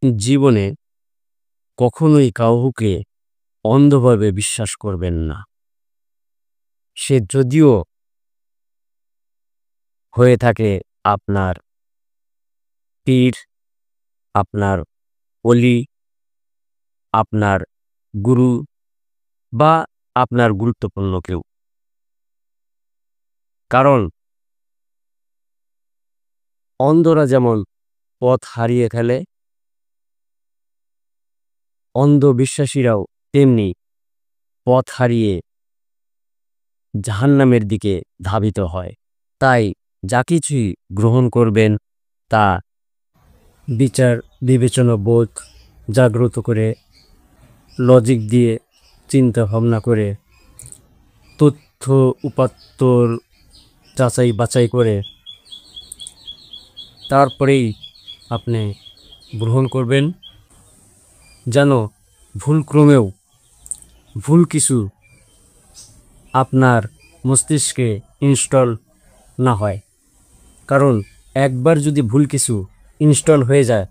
জীবনে কখনোই কাউকে অন্ধভাবে বিশ্বাস করবেন না। সে যদিও হয়ে থাকে আপনার পীর, আপনার অলি, আপনার গুরু বা আপনার গুরুত্বপূর্ণ কেউ। কারণ অন্ধরা যেমন পথ হারিয়ে ফেলে, অন্ধবিশ্বাসীরাও তেমনি পথ হারিয়ে জাহান্নামের দিকে ধাবিত হয়। তাই যা কিছুই গ্রহণ করবেন তা বিচার বিবেচনা বোধ জাগ্রত করে, লজিক দিয়ে চিন্তা ভাবনা করে, তথ্য উপাত্তর যাচাই বাছাই করে তারপরেই আপনি গ্রহণ করবেন, যেন ভুলক্রমেও ভুল কিছু আপনার মস্তিষ্কে ইনস্টল না হয়। কারণ একবার যদি ভুল কিছু ইনস্টল হয়ে যায়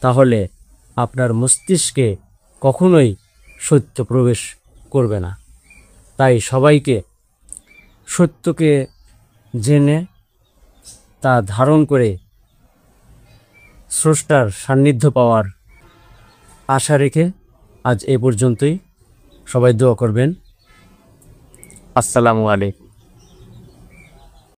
তাহলে আপনার মস্তিষ্কে কখনোই সত্য প্রবেশ করবে না। তাই সবাইকে সত্যকে জেনে তা ধারণ করে স্রষ্টার সান্নিধ্য পাওয়ার আশা রেখে আজ এ পর্যন্তই। সবাই দোয়া করবেন। আসসালামু আলাইকুম।